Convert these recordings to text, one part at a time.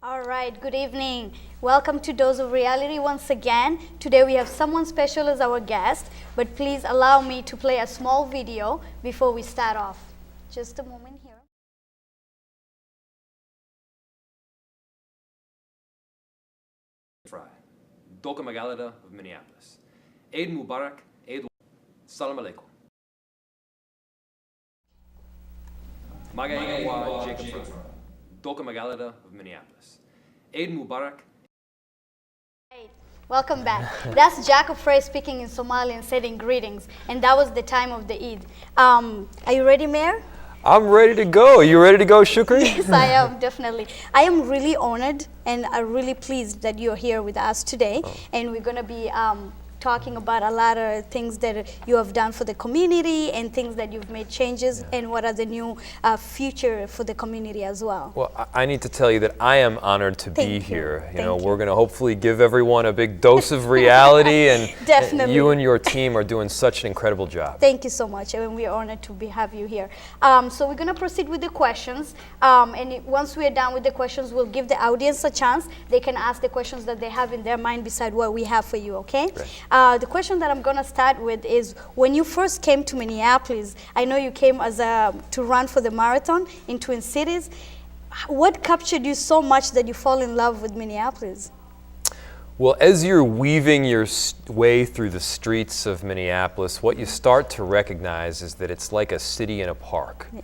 All right, good evening. Welcome to Dose of Reality once again. Today we have someone special as our guest, but please allow me to play a small video before we start off. Just a moment here. Frey, Doka Magalada of Minneapolis. Eid Mubarak, Eid Salam Alaikum. Magawa Jacob Frey, Doka Magalada of Minneapolis. Eid Mubarak. Hey, welcome back. That's Jacob Frey speaking in Somali and sending greetings, and that was the time of the Eid. Are you ready, Mayor? I'm ready to go. Are you ready to go, Shukri? Yes, I am, definitely. I am really honored and I'm really pleased that you're here with us today. And we're going to be talking about a lot of things that you have done for the community and things that you've made changes and what are the new future for the community as well. Well, I need to tell you that I am honored to be here. You know, Thank we're going to hopefully give everyone a big dose of reality, and Definitely. you and your team are doing such an incredible job. Thank you so much, and we're honored to have you here. So we're going to proceed with the questions, once we're done with the questions, we'll give the audience a chance. They can ask the questions that they have in their mind beside what we have for you, okay? Great. The question that I'm going to start with is, when you first came to Minneapolis, I know you came as to run for the marathon in Twin Cities. What captured you so much that you fall in love with Minneapolis? Well, as you're weaving your way through the streets of Minneapolis, what you start to recognize is that it's like a city in a park. Yeah.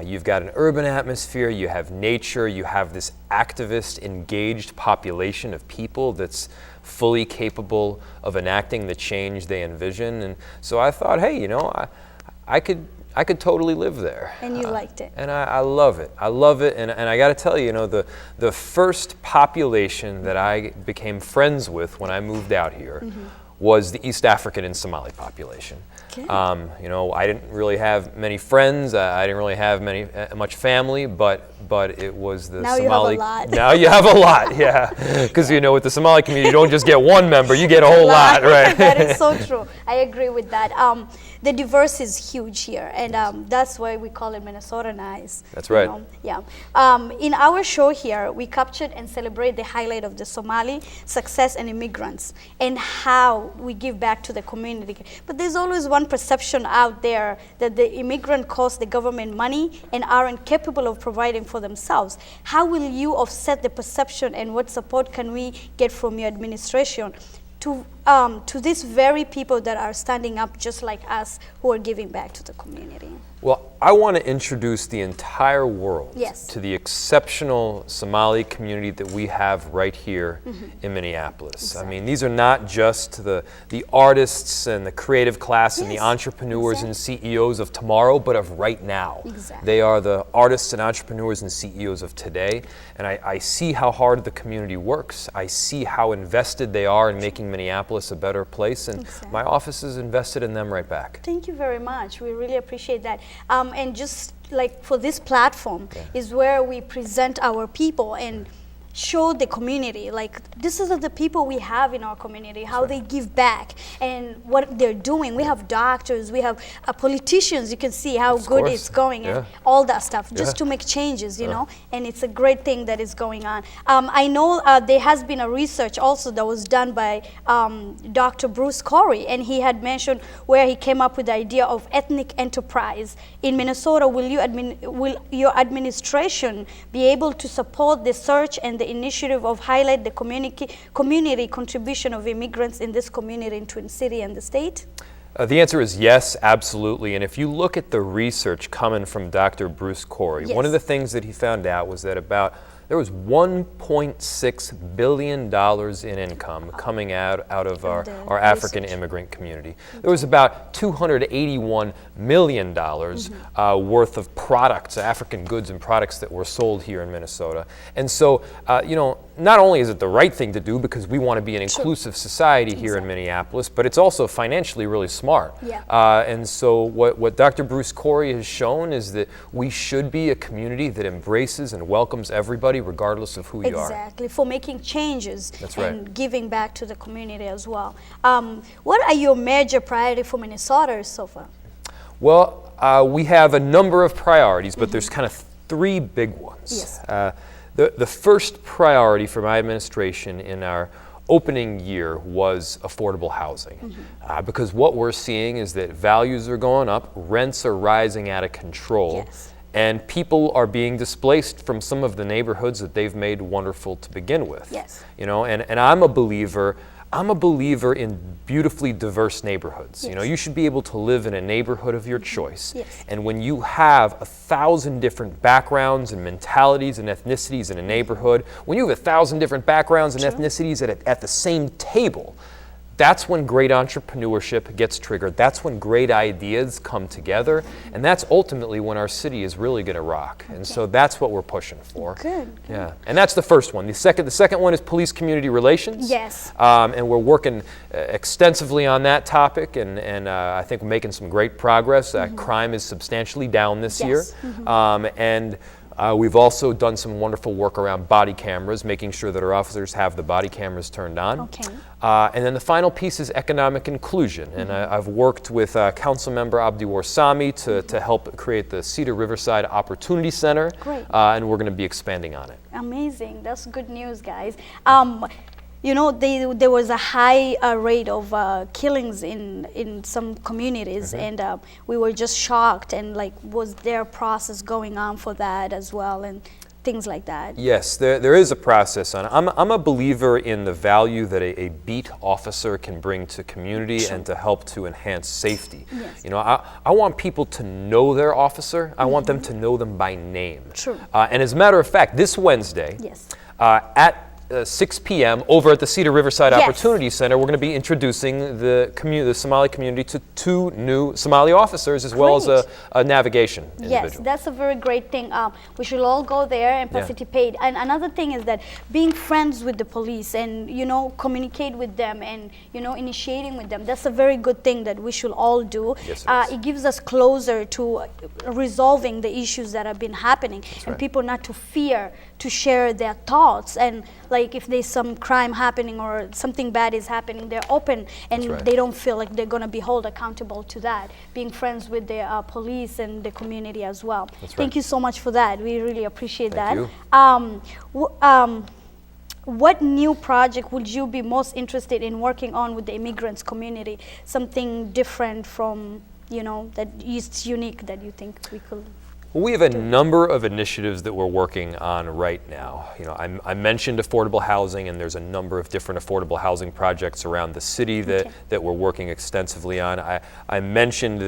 You've got an urban atmosphere, you have nature, you have this activist, engaged population of people that's fully capable of enacting the change they envision. And so I thought, hey, you know, I could totally live there. And you liked it. And I love it. I love it. And I got to tell you, you know, the first population that I became friends with when I moved out here was the East African and Somali population. Okay. You know, I didn't really have many friends. I didn't really have much family, but it was the now Somali. You have a lot. Now you have a lot, yeah. Because you know, with the Somali community, you don't just get one member; you get a whole lot, right? That is so true. I agree with that. The diversity is huge here, and that's why we call it Minnesota nice. That's right. Yeah. In our show here, we captured and celebrate the highlight of the Somali success and immigrants and how we give back to the community. But there's always one perception out there that the immigrant cost the government money and aren't capable of providing for themselves. How will you offset the perception, and what support can we get from your administration to these very people that are standing up just like us, who are giving back to the community? Well, I want to introduce the entire world Yes. to the exceptional Somali community that we have right here in Minneapolis. Exactly. I mean, these are not just the artists and the creative class and the Yes, entrepreneurs and CEOs of tomorrow, but of right now. Exactly. They are the artists and entrepreneurs and CEOs of today. And I see how hard the community works. I see how invested they are in making Minneapolis a better place. And Exactly. my office is invested in them right back. Thank you very much. We really appreciate that. And just like for this platform is where we present our people and show the community, like, this is the people we have in our community, how they give back and what they're doing. We have doctors, we have politicians. You can see how good course. it's going and all that stuff, just to make changes, you know, and it's a great thing that is going on. I know there has been a research also that was done by Dr. Bruce Corey, and he had mentioned where he came up with the idea of ethnic enterprise. In Minnesota, will your administration be able to support the search and the initiative of highlight the community contribution of immigrants in this community in Twin City and the state? The answer is yes, absolutely. And if you look at the research coming from Dr. Bruce Corey, one of the things that he found out was that there was $1.6 billion in income coming out of our African immigrant community. There was about $281 million worth of products, African goods and products that were sold here in Minnesota. And so, you know, not only is it the right thing to do because we want to be an inclusive society here in Minneapolis, but it's also financially really smart. And so what Dr. Bruce Corey has shown is that we should be a community that embraces and welcomes everybody regardless of who you are. Exactly, for making changes That's right. and giving back to the community as well. What are your major priorities for Minnesota so far? Well, we have a number of priorities, but there's kind of three big ones. Yes. The first priority for my administration in our opening year was affordable housing. Because what we're seeing is that values are going up, rents are rising out of control, Yes. and people are being displaced from some of the neighborhoods that they've made wonderful to begin with. Yes. You know, and I'm a believer in beautifully diverse neighborhoods. You know, Yes. you should be able to live in a neighborhood of your choice. Yes. And when you have 1,000 different backgrounds and mentalities and ethnicities in a neighborhood, when you have 1,000 different backgrounds and ethnicities at the same table, that's when great entrepreneurship gets triggered. That's when great ideas come together. And that's ultimately when our city is really going to rock. And so that's what we're pushing for. Good. Yeah. And that's the first one. The second one is police community relations. Yes. And we're working extensively on that topic. And I think we're making some great progress. Crime is substantially down this year. And we've also done some wonderful work around body cameras, making sure that our officers have the body cameras turned on. Okay. And then the final piece is economic inclusion. And I've worked with Councilmember Abdiwar Sami to help create the Cedar Riverside Opportunity Center. Great. And we're going to be expanding on it. Amazing. That's good news, guys. You know, there was a high rate of killings in some communities, and we were just shocked. And like, was there a process going on for that as well, and things like that? Yes, there is a process on it. I'm a believer in the value that a beat officer can bring to community and to help to enhance safety. Yes. You know, I want people to know their officer. I want them to know them by name. True. And as a matter of fact, this Wednesday, Yes. At 6 p.m. over at the Cedar Riverside Yes. Opportunity Center, we're going to be introducing the Somali community to 2 new Somali officers as well as Great. a navigation Yes, individual. that's a very great thing. We should all go there and Yeah. participate. And another thing is that being friends with the police and, you know, communicate with them and, you know, initiating with them, that's a very good thing that we should all do. Yes, it is. It gives us closer to resolving the issues that have been happening, and right. people not to fear to share their thoughts. And like if there's some crime happening or something bad is happening, they're open and That's right. they don't feel like they're going to be held accountable to that. Being friends with the police and the community as well. That's right. Thank you so much for that. We really appreciate Thank that. What new project would you be most interested in working on with the immigrants community? Something different from, you know, that is unique that you think we could. Well, we have a number of initiatives that we're working on right now. You know, I mentioned affordable housing, and there's a number of different affordable housing projects around the city that we're working extensively on. I mentioned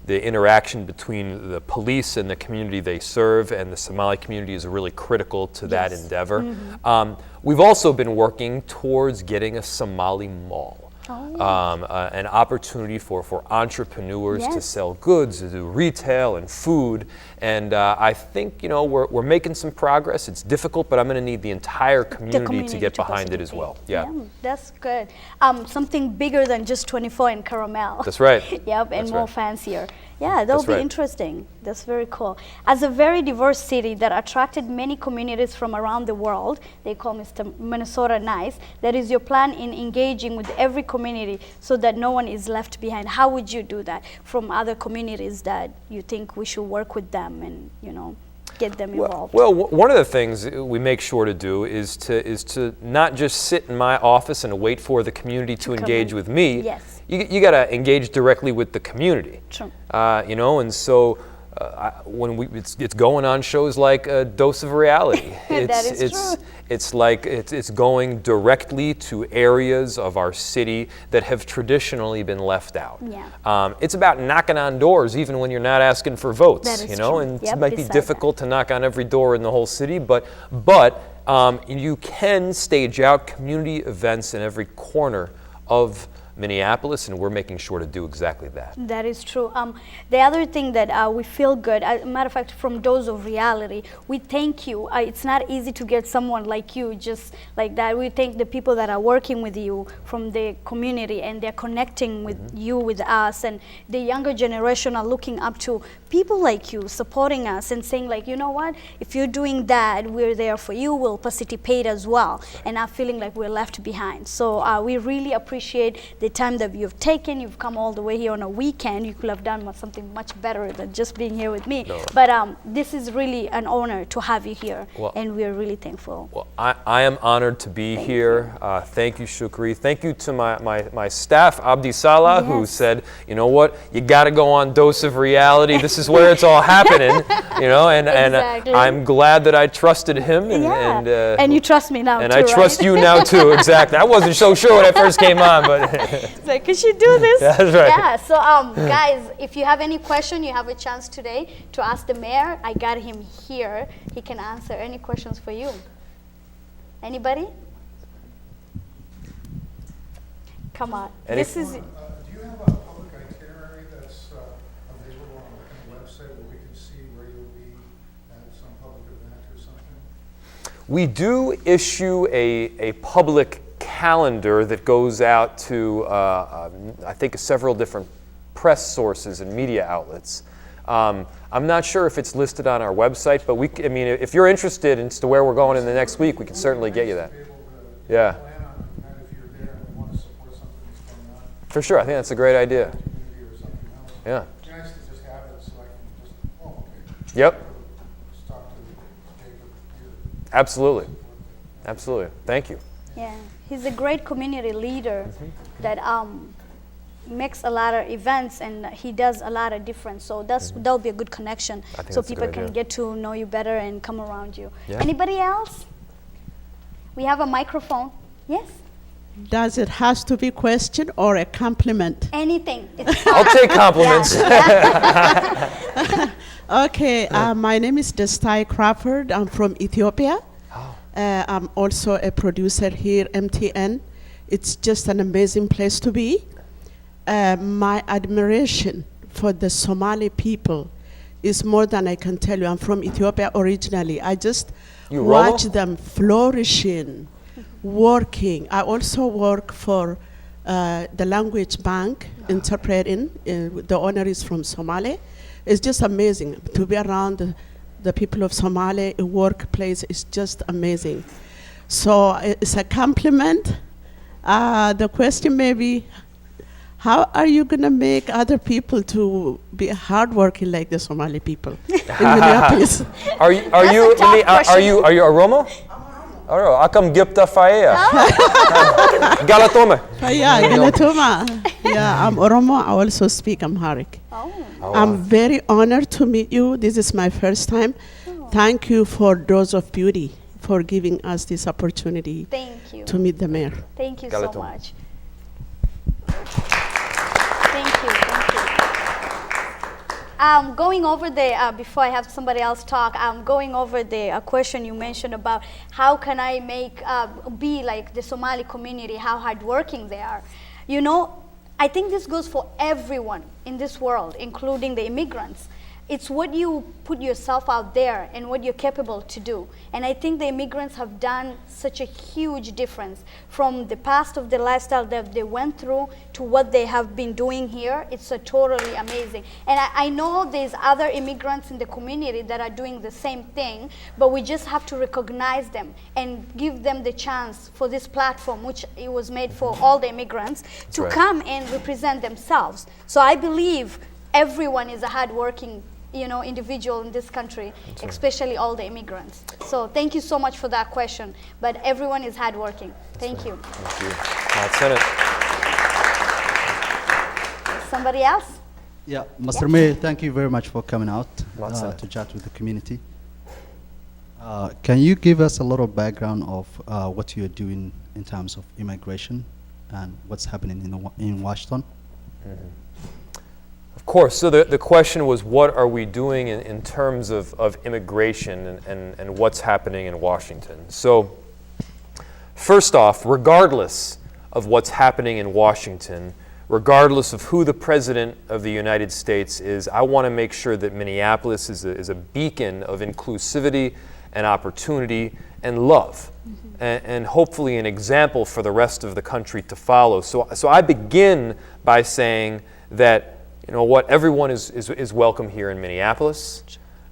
the interaction between the police and the community they serve, and the Somali community is really critical to that Yes. endeavor. We've also been working towards getting a Somali mall. An opportunity for entrepreneurs to Yes. sell goods, to do retail and food. And I think, you know, we're making some progress. It's difficult, but I'm going to need the entire community to get behind it as well. Yeah. That's good. Something bigger than just 24 and caramel. That's right. Yep, and That's more right. fancier. Yeah, that'll That's be right. interesting. That's very cool. As a very diverse city that attracted many communities from around the world, they call Mr. Minnesota nice, that is your plan in engaging with every community so that no one is left behind. How would you do that from other communities that you think we should work with them and, you know, get them involved? Well, one of the things we make sure to do is to not just sit in my office and wait for the community to engage in. with me. Yes. You got to engage directly with the community. True. You know, and so it's going on shows like a Dose of Reality. That is true. It's like it's going directly to areas of our city that have traditionally been left out. Yeah. It's about knocking on doors even when you're not asking for votes. That is you know, true. and Yep, it might be beside difficult to knock on every door in the whole city, but you can stage out community events in every corner of Minneapolis, and we're making sure to do exactly that. That is true. The other thing that we feel good, as a matter of fact, from Dose of Reality, we thank you. It's not easy to get someone like you just like that. We thank the people that are working with you from the community, and they're connecting with you, with us, and the younger generation are looking up to people like you, supporting us and saying like, you know what, if you're doing that, we're there for you, we'll participate as well, and not feeling like we're left behind. So we really appreciate the time that you've taken. You've come all the way here on a weekend. You could have done something much better than just being here with me. No. But this is really an honor to have you here, Well, and we're really thankful. Well, I am honored to be here. Thank you, Shukri. Thank you to my staff, Abdi Salah, who Yes. said, you know what, you got to go on Dose of Reality. This is where it's all happening, you know, and Exactly. I'm glad that I trusted him. And you trust me now, and too, I right? trust you now, too, exactly. I wasn't so sure when I first came on, but It's like, could she do this? That's right. Yeah, so guys, if you have any question, you have a chance today to ask the mayor. I got him here. He can answer any questions for you. Anybody? Come on. Any- This is Do you have a public itinerary that's available on the website where we can see where you'll be at some public event or something? we do issue a public calendar that goes out to, I think, several different press sources and media outlets. I'm not sure if it's listed on our website, but I mean, if you're interested as to where we're going in the next week, we can certainly get you that. Be able to Yeah, plan on an event if you're there and we want to support something that's going on in for sure. I think that's a great idea. the community or something else. Yeah. It's nice to just have it so I can just, oh, okay. Yep. Just talk to Jacob here. Absolutely. Absolutely. Thank you. Yeah, he's a great community leader that makes a lot of events, and he does a lot of different. So that'll be a good connection, I think so that's a people good can idea. get to know you better and come around you. Yeah. Anybody else? We have a microphone. Yes. Does it has to be a question or a compliment? Anything. It's I'll take compliments. Okay, my name is Destai Crawford. I'm from Ethiopia. I'm also a producer here, MTN. It's just an amazing place to be. My admiration for the Somali people is more than I can tell you. I'm from Ethiopia originally. I just You watch Romo? them flourishing, working. I also work for the language bank, interpreting. The owner is from Somali. It's just amazing to be around the people of Somali. A workplace is just amazing. So it's a compliment. The question may be, how are you going to make other people to be hardworking like the Somali people in Minneapolis? Are you That's a tough question. are you a Romo? Oro, akam gipta faea. Galatome. Yeah, Galatuma. Yeah, I'm Oromo. I also speak Amharic. Oh. I'm very honored to meet you. This is my first time. Thank you for Dose of Beauty for giving us this opportunity Thank you. to meet the mayor. Thank you so Galatum. much. Thank you. Thank you. Going over the, before I have somebody else talk, going over the question you mentioned about how can I make, be like the Somali community, how hardworking they are. You know, I think this goes for everyone in this world, including the immigrants. It's what you put yourself out there and what you're capable to do. And I think the immigrants have done such a huge difference from the past of the lifestyle that they went through to what they have been doing here. It's totally amazing. And I know there's other immigrants in the community that are doing the same thing, but we just have to recognize them and give them the chance for this platform, which it was made for all the immigrants, to right. come and represent themselves. So I believe everyone is a hardworking, individual in this country, especially all the immigrants. So thank you so much for that question. But everyone is hardworking. Thank you. Thank you. Somebody else? Yeah, Mr. Mayor, thank you very much for coming out Matzah. to chat with the community. Can you give us a little background of what you're doing in terms of immigration and what's happening in Washington? Of course. So the question was, what are we doing in terms of immigration and what's happening in Washington? So first off, regardless of what's happening in Washington, regardless of who the President of the United States is, I want to make sure that Minneapolis is a beacon of inclusivity and opportunity and love, and hopefully an example for the rest of the country to follow. So I begin by saying that, you know what, everyone is welcome here in Minneapolis,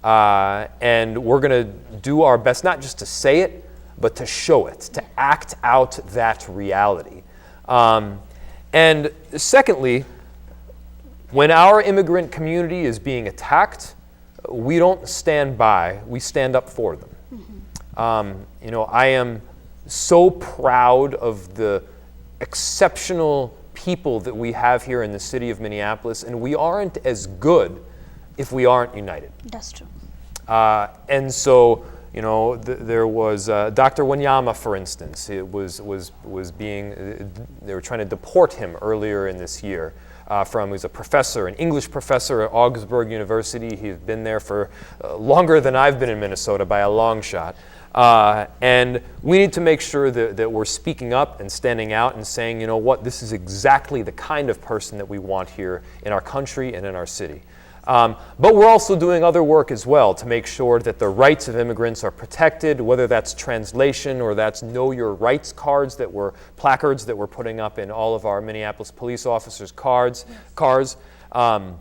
and we're going to do our best, not just to say it, but to show it, to act out that reality. And secondly, when our immigrant community is being attacked, we don't stand by, we stand up for them. I am so proud of the exceptional people that we have here in the city of Minneapolis, and we aren't as good if we aren't united. That's true. And so, there was Dr. Wanyama, for instance. It was being, they were trying to deport him earlier in this year. He was a professor, an English professor at Augsburg University. He's been there for longer than I've been in Minnesota by a long shot. And we need to make sure that we're speaking up and standing out and saying, this is exactly the kind of person that we want here in our country and in our city. But we're also doing other work as well to make sure that the rights of immigrants are protected, whether that's translation or that's Know Your Rights placards that we're putting up in all of our Minneapolis police officers' cars. There's a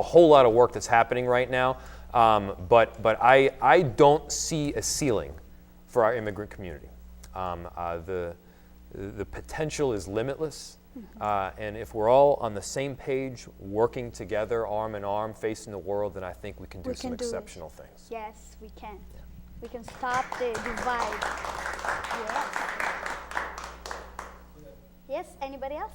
whole lot of work that's happening right now, but I don't see a ceiling for our immigrant community. The potential is limitless. And if we're all on the same page, working together, arm in arm, facing the world, then I think we can do some exceptional things. Yes, we can. Yeah. We can stop the divide. Yes. Yes, anybody else?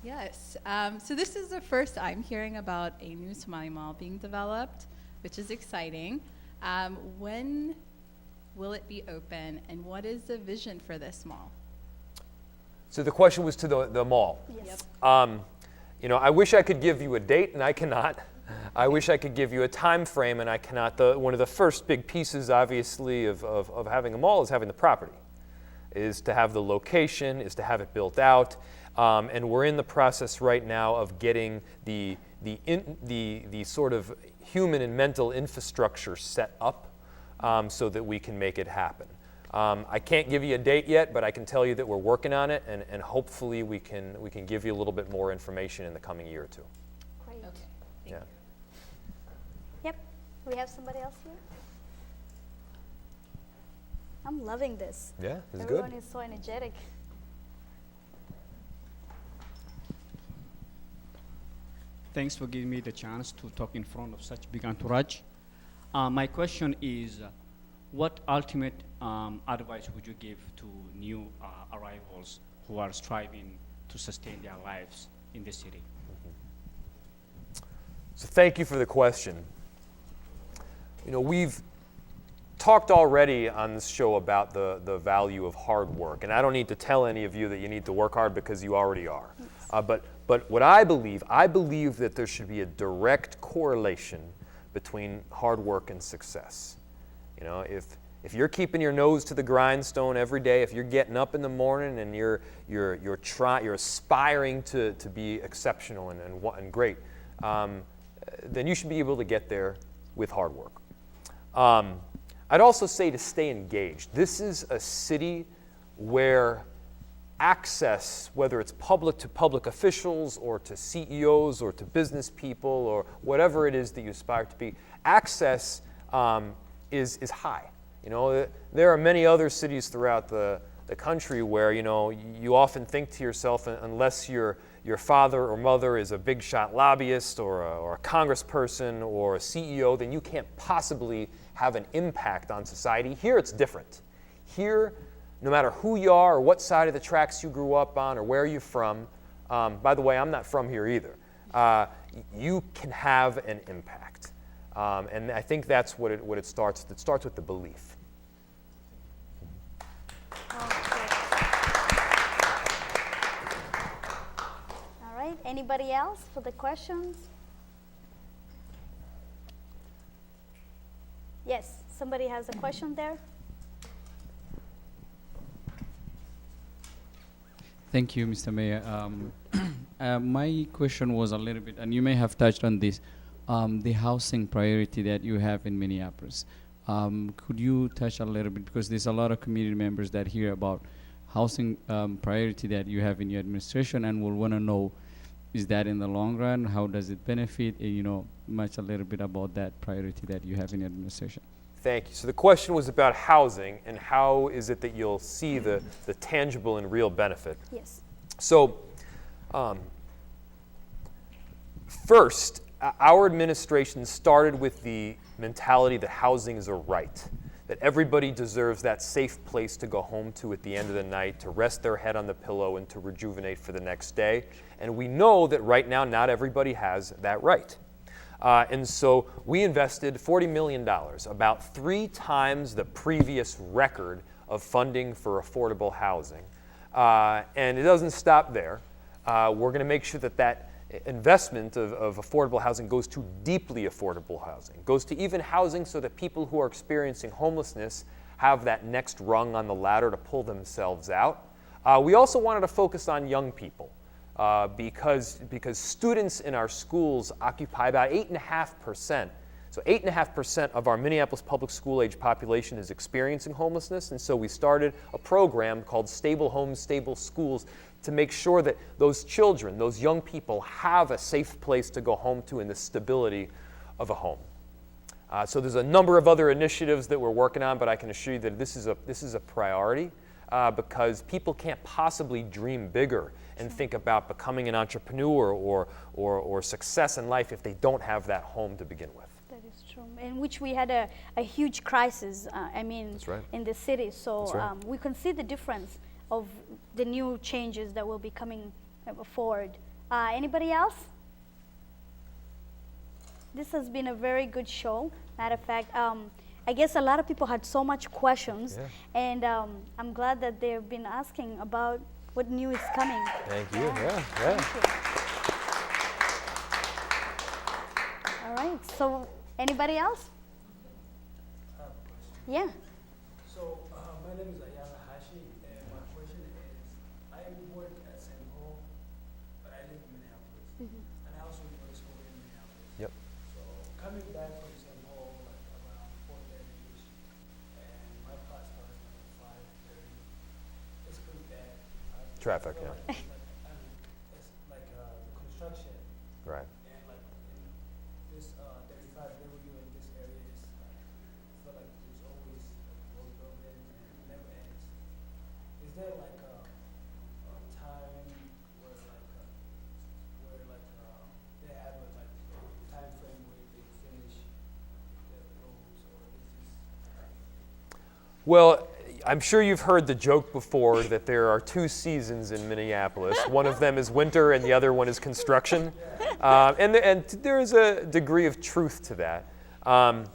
Yes. So this is the first I'm hearing about a new Somali mall being developed, which is exciting. When will it be open, and what is the vision for this mall? So the question was to the mall. Yes. I wish I could give you a date, and I cannot. I wish I could give you a time frame, and I cannot. One of the first big pieces, obviously, of having a mall is having the property, is to have the location, is to have it built out, and we're in the process right now of getting the sort of human and mental infrastructure set up so that we can make it happen. I can't give you a date yet, but I can tell you that we're working on it, and hopefully we can give you a little bit more information in the coming year or two. Great. Okay. Thank Yeah. you. Yep. We have somebody else here? I'm loving this. Yeah, it's Everyone good. is so energetic. Thanks for giving me the chance to talk in front of such big entourage. My question is, what ultimate advice would you give to new arrivals who are striving to sustain their lives in the city? So thank you for the question. We've talked already on this show about the value of hard work, and I don't need to tell any of you that you need to work hard because you already are. But what I believe that there should be a direct correlation between hard work and success. If you're keeping your nose to the grindstone every day, if you're getting up in the morning and you're aspiring to be exceptional and great, then you should be able to get there with hard work. I'd also say to stay engaged. This is a city where access, whether it's public to public officials or to CEOs or to business people or whatever it is that you aspire to be, access is high. There are many other cities throughout the country where you often think to yourself, unless your father or mother is a big shot lobbyist or a congressperson or a CEO, then you can't possibly have an impact on society. Here it's different. Here, no matter who you are or what side of the tracks you grew up on or where you're from, by the way, I'm not from here either, you can have an impact. And I think that's what it starts with. It starts with the belief. All right. Anybody else for the questions? Yes. Somebody has a question there? Thank you, Mr. Mayor. My question was a little bit, and you may have touched on this, the housing priority that you have in Minneapolis. Could you touch a little bit, because there's a lot of community members that hear about housing priority that you have in your administration and will want to know, is that in the long run, how does it benefit, much a little bit about that priority that you have in your administration. Thank you. So the question was about housing and how is it that you'll see the tangible and real benefit. Yes. So First, our administration started with the mentality that housing is a right, that everybody deserves that safe place to go home to at the end of the night, to rest their head on the pillow and to rejuvenate for the next day. And we know that right now not everybody has that right. And so we invested $40 million, about 3 times the previous record of funding for affordable housing. And it doesn't stop there. We're going to make sure that that investment of affordable housing goes to deeply affordable housing, goes to even housing so that people who are experiencing homelessness have that next rung on the ladder to pull themselves out. We also wanted to focus on young people because students in our schools occupy about 8.5%. So 8.5% of our Minneapolis public school age population is experiencing homelessness, and so we started a program called Stable Homes, Stable Schools to make sure that those children, those young people, have a safe place to go home to and the stability of a home. So there's a number of other initiatives that we're working on, but I can assure you that this is a priority because people can't possibly dream bigger and think about becoming an entrepreneur or success in life if they don't have that home to begin with. That is true. In which we had a huge crisis, That's right. in the city. So That's right. we can see the difference of the new changes that will be coming forward. Anybody else? This has been a very good show. Matter of fact, I guess a lot of people had so much questions, and I'm glad that they've been asking about what new is coming. Thank you. Yeah. Thank you. All right. So, anybody else? Yeah. So, my name is Ayala Hashi, and my question is, I work at St. Paul, but I live in Minneapolis, and I also go to school in Minneapolis. Yep. So, coming back from St. Paul, like around 4:30ish, and my class starts at 5:30. It's pretty bad. Traffic, So, yeah. it's like construction, Right. and like in this 35W in this area is like, I feel like there's always like road building and it never ends. Is there like a time where they have a like time frame where they finish the roads, or is this? Well, I'm sure you've heard the joke before that there are 2 seasons in Minneapolis. One of them is winter and the other one is construction. And there is a degree of truth to that. And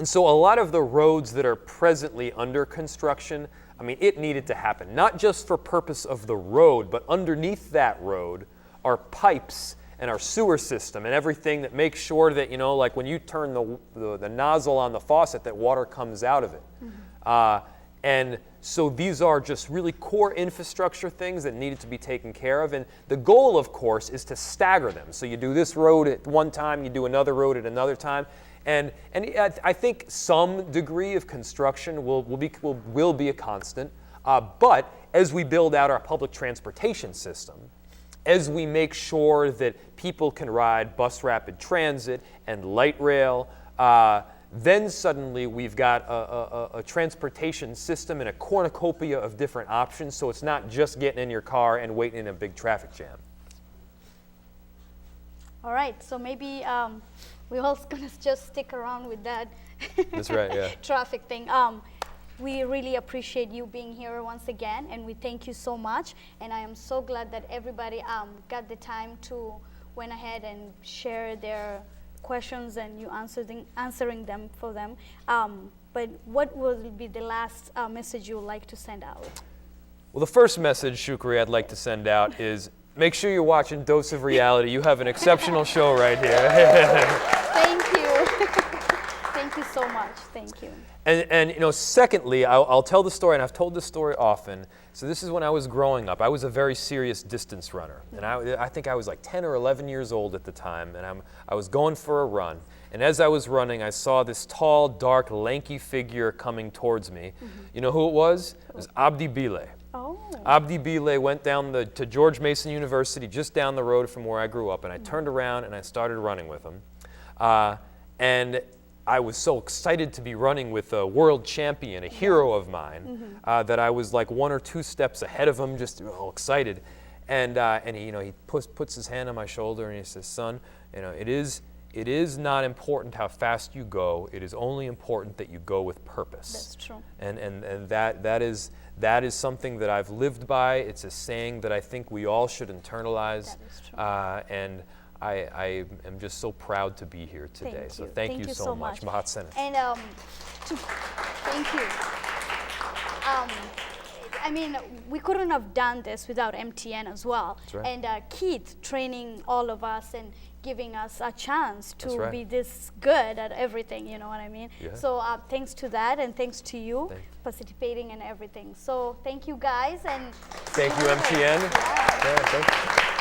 so a lot of the roads that are presently under construction, I mean, it needed to happen, not just for purpose of the road, but underneath that road are pipes and our sewer system and everything that makes sure that, you know, like when you turn the nozzle on the faucet, that water comes out of it. And so these are just really core infrastructure things that needed to be taken care of. And the goal, of course, is to stagger them. So you do this road at one time, you do another road at another time. And I think some degree of construction will be a constant. But as we build out our public transportation system, as we make sure that people can ride bus rapid transit and light rail, then suddenly we've got a transportation system and a cornucopia of different options, so it's not just getting in your car and waiting in a big traffic jam. All right. So maybe we're all gonna just stick around with that. That's right, yeah. Traffic thing. We really appreciate you being here once again, and we thank you so much. And I am so glad that everybody got the time to went ahead and share their questions and you answering them for them. But what will be the last message you would like to send out? Well, the first message, Shukri, I'd like to send out is make sure you're watching Dose of Reality. You have an exceptional show right here. Thank you. Thank you so much. Thank you. And you know, secondly, I'll tell the story, and I've told this story often. So this is when I was growing up. I was a very serious distance runner, and I think I was like 10 or 11 years old at the time, and I was going for a run. And as I was running, I saw this tall, dark, lanky figure coming towards me. You know who it was? It was Abdi Bile. Oh. Abdi Bile went down to George Mason University, just down the road from where I grew up, and I turned around and I started running with him. And I was so excited to be running with a world champion, a hero of mine, that I was like 1 or 2 steps ahead of him, just excited. And he, he puts his hand on my shoulder and he says, son, it is not important how fast you go. It is only important that you go with purpose. That's true. And that is something that I've lived by. It's a saying that I think we all should internalize. That is true. And I am just so proud to be here today. So thank you so much. Mahat Senate. And thank you. I mean, we couldn't have done this without MTN as well. That's right. And Keith training all of us and giving us a chance That's to right. be this good at everything, you know what I mean? Yeah. So thanks to that, and thanks to you participating in everything. So thank you guys, and Thank you, MTN. Yeah. Yeah, thank you.